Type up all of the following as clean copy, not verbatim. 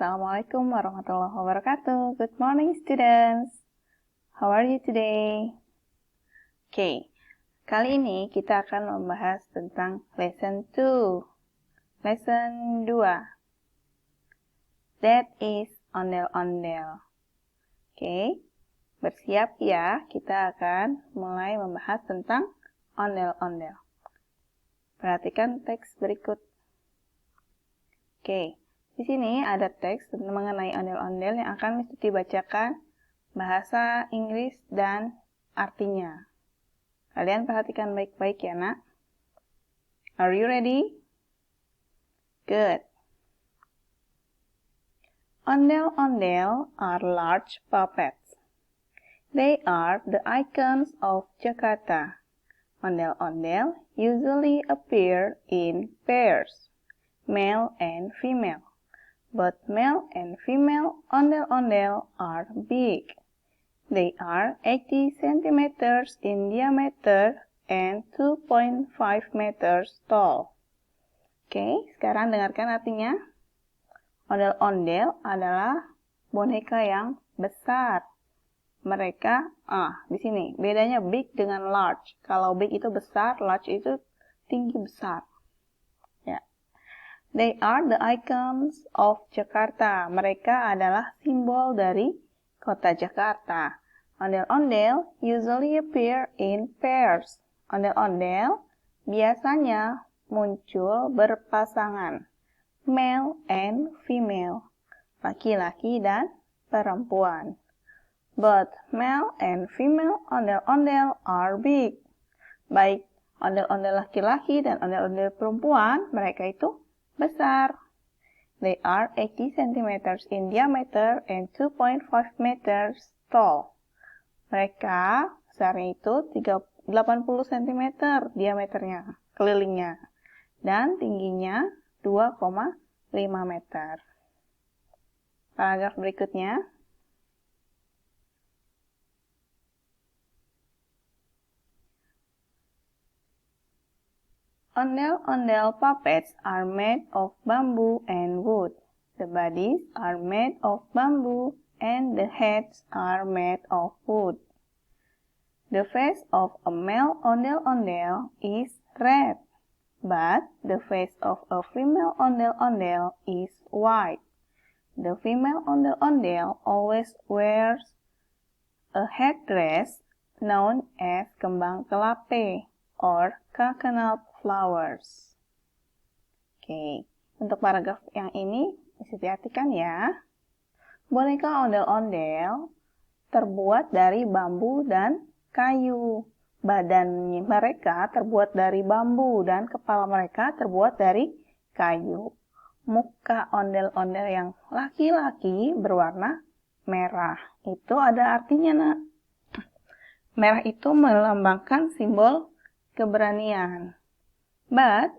Assalamualaikum warahmatullahi wabarakatuh. Good morning students. How are you today? Oke, kali ini kita akan membahas tentang lesson 2. Lesson 2. That is ondel-ondel. Oke, bersiap ya, kita akan mulai membahas tentang ondel-ondel. Perhatikan teks berikut. Oke. Di sini ada teks mengenai ondel-ondel yang akan mesti dibacakan bahasa Inggris dan artinya. Kalian perhatikan baik-baik ya, nak. Are you ready? Good. Ondel-ondel are large puppets. They are the icons of Jakarta. Ondel-ondel usually appear in pairs, male and female. Both male and female ondel-ondel are big. They are 80 centimeters in diameter and 2.5 meters tall. Oke, sekarang dengarkan artinya. Ondel-ondel adalah boneka yang besar. Mereka, di sini bedanya big dengan large. Kalau big itu besar, large itu tinggi besar. They are the icons of Jakarta. Mereka adalah simbol dari kota Jakarta. Ondel-ondel usually appear in pairs. Ondel-ondel biasanya muncul berpasangan. Male and female. Laki-laki dan perempuan. Both male and female ondel-ondel are big. Baik ondel-ondel laki-laki dan ondel-ondel perempuan, mereka itu besar. They are 80 centimeters in diameter and 2.5 meters tall. Mereka besarnya itu 80 cm diameternya, kelilingnya. Dan tingginya 2,5 meter. Paragraf berikutnya. Ondel-ondel puppets are made of bamboo and wood. The bodies are made of bamboo and the heads are made of wood. The face of a male ondel-ondel is red, but the face of a female ondel-ondel is white. The female ondel-ondel always wears a headdress known as kembang kelapa or coconut flowers. Oke, untuk paragraf yang ini mesti diartikan ya. Boneka ondel-ondel terbuat dari bambu dan kayu. Badan mereka terbuat dari bambu dan kepala mereka terbuat dari kayu. Muka ondel-ondel yang laki-laki berwarna merah. Itu ada artinya, nak. Merah itu melambangkan simbol keberanian. But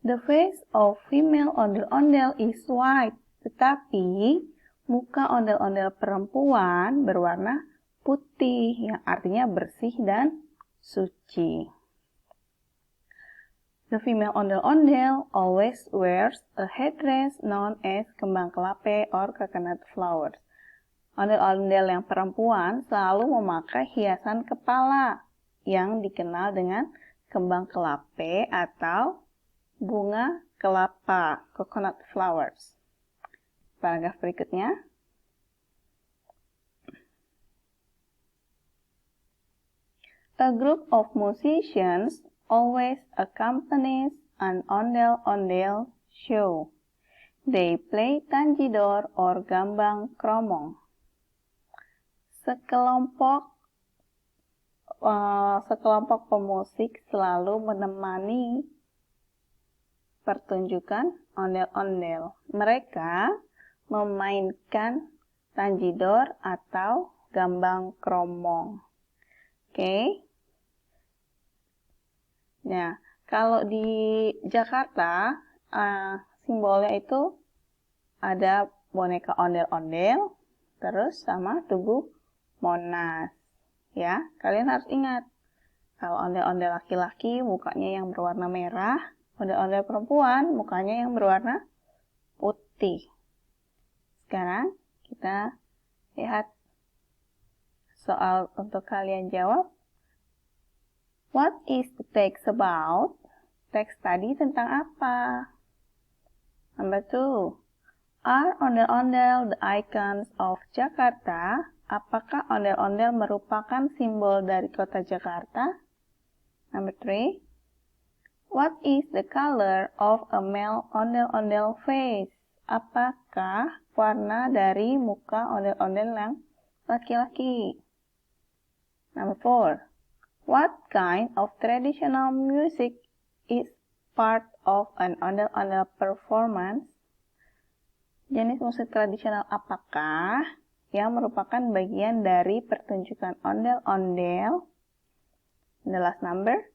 the face of female ondel-ondel is white. Tetapi muka ondel-ondel perempuan berwarna putih, yang artinya bersih dan suci. The female ondel-ondel always wears a headdress known as kembang kelapa or coconut flowers. Ondel-ondel yang perempuan selalu memakai hiasan kepala yang dikenal dengan kembang kelapa atau bunga kelapa, coconut flowers. Paragraf berikutnya. A group of musicians always accompanies an ondel-ondel show. They play tanjidor or gambang kromong. Sekelompok pemusik selalu menemani pertunjukan ondel-ondel. Mereka memainkan tanjidor atau gambang kromong. Oke. Nah, kalau di Jakarta, simbolnya itu ada boneka ondel-ondel, terus sama Tugu Monas. Ya, kalian harus ingat. Kalau ondel-ondel laki-laki mukanya yang berwarna merah, ondel-ondel perempuan mukanya yang berwarna putih. Sekarang kita lihat soal untuk kalian jawab. What is the text about? Teks tadi tentang apa? Number 2. Are ondel-ondel the icons of Jakarta? Apakah ondel-ondel merupakan simbol dari kota Jakarta? Number 3. What is the color of a male ondel-ondel face? Apakah warna dari muka ondel-ondel yang laki-laki? Number 4. What kind of traditional music is part of an ondel-ondel performance? Jenis musik tradisional apakah yang merupakan bagian dari pertunjukan ondel-ondel? The last number.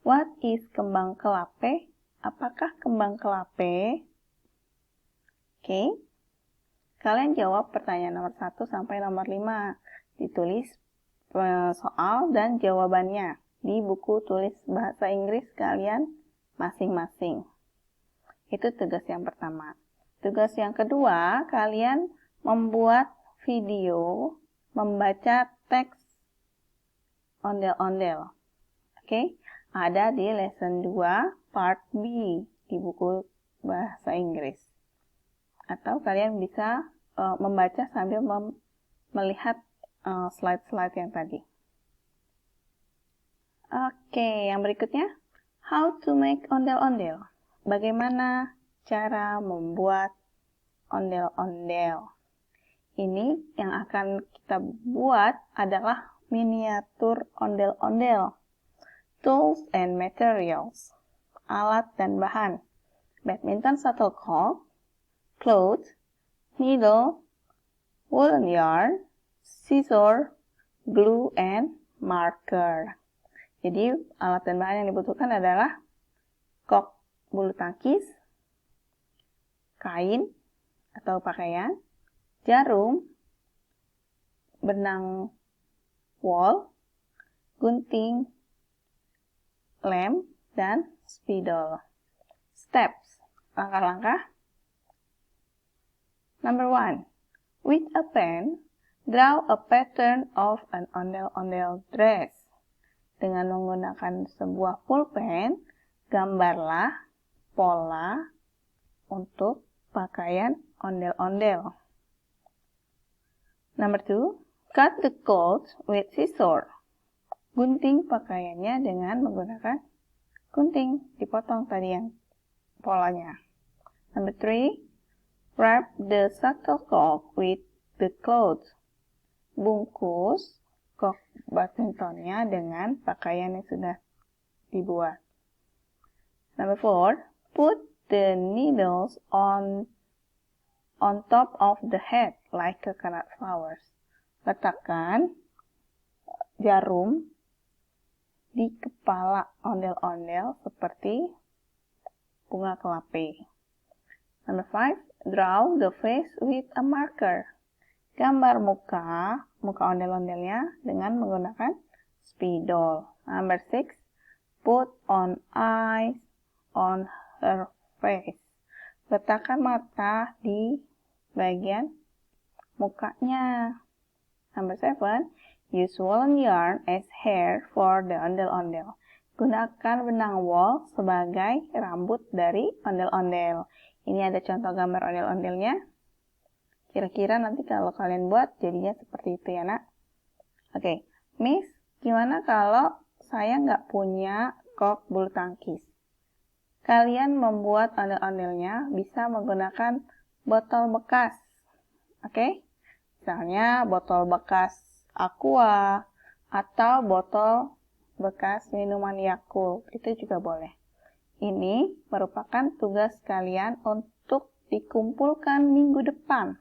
What is kembang kelape? Apakah kembang kelape? Oke. Kalian jawab pertanyaan nomor 1 sampai nomor 5. Ditulis soal dan jawabannya di buku tulis bahasa Inggris kalian masing-masing. Itu tugas yang pertama. Tugas yang kedua, kalian membuat video membaca teks ondel-ondel. Oke, ada di lesson 2 part B di buku bahasa Inggris. Atau kalian bisa membaca sambil melihat slide-slide yang tadi. Oke, yang berikutnya, how to make ondel-ondel. Bagaimana cara membuat ondel-ondel. Ini yang akan kita buat adalah miniatur ondel-ondel. Tools and materials. Alat dan bahan. Badminton shuttlecock, cloth, needle, woolen yarn, scissor, glue, and marker. Jadi alat dan bahan yang dibutuhkan adalah kok bulu tangkis, kain atau pakaian, jarum, benang wol, gunting, lem, dan spidol. Steps, langkah-langkah. Number 1. With a pen, draw a pattern of an ondel-ondel dress. Dengan menggunakan sebuah pulpen, gambarlah pola untuk pakaian ondel-ondel. Number 2. Cut the clothes with scissors. Gunting pakaiannya dengan menggunakan gunting. Dipotong tadi yang polanya. Number 3. Wrap the shuttlecock with the clothes. Bungkus kok badmintonnya dengan pakaian yang sudah dibuat. Number 4. Put the needles on top of the head like coconut flowers. Letakkan jarum di kepala ondel-ondel seperti bunga kelape. Number 5. Draw the face with a marker. Gambar muka ondel-ondelnya dengan menggunakan spidol. Number 6. Put on eyes on her face. Letakkan mata di bagian mukanya. Number 7. Use woolen yarn as hair for the ondel-ondel. Gunakan benang wol sebagai rambut dari ondel-ondel. Ini ada contoh gambar ondel-ondelnya. Kira-kira nanti kalau kalian buat jadinya seperti itu ya nak. Oke, Miss, gimana kalau saya nggak punya kok bulu tangkis? Kalian membuat ondel-ondelnya bisa menggunakan botol bekas. Oke? Misalnya botol bekas Aqua atau botol bekas minuman Yakult. Itu juga boleh. Ini merupakan tugas kalian untuk dikumpulkan minggu depan.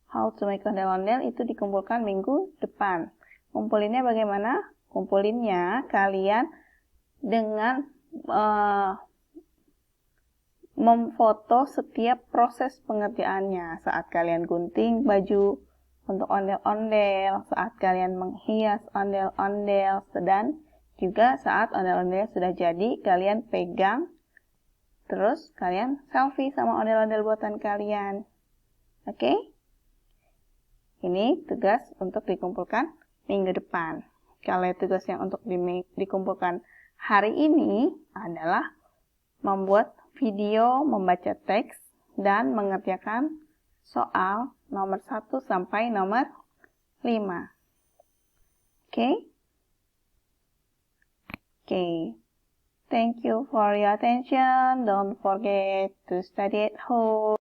How to make ondel-ondel itu dikumpulkan minggu depan. Kumpulinnya bagaimana? Kumpulinnya kalian dengan memfoto setiap proses pengerjaannya. Saat kalian gunting baju untuk ondel-ondel, saat kalian menghias ondel-ondel, dan juga saat ondel-ondel sudah jadi, kalian pegang, terus kalian selfie sama ondel-ondel buatan kalian. Oke? Ini tugas untuk dikumpulkan minggu depan. Kalau tugas yang untuk dikumpulkan hari ini adalah membuat video, membaca teks, dan mengerjakan soal nomor 1 sampai nomor 5. Oke? Okay. Thank you for your attention. Don't forget to study at home.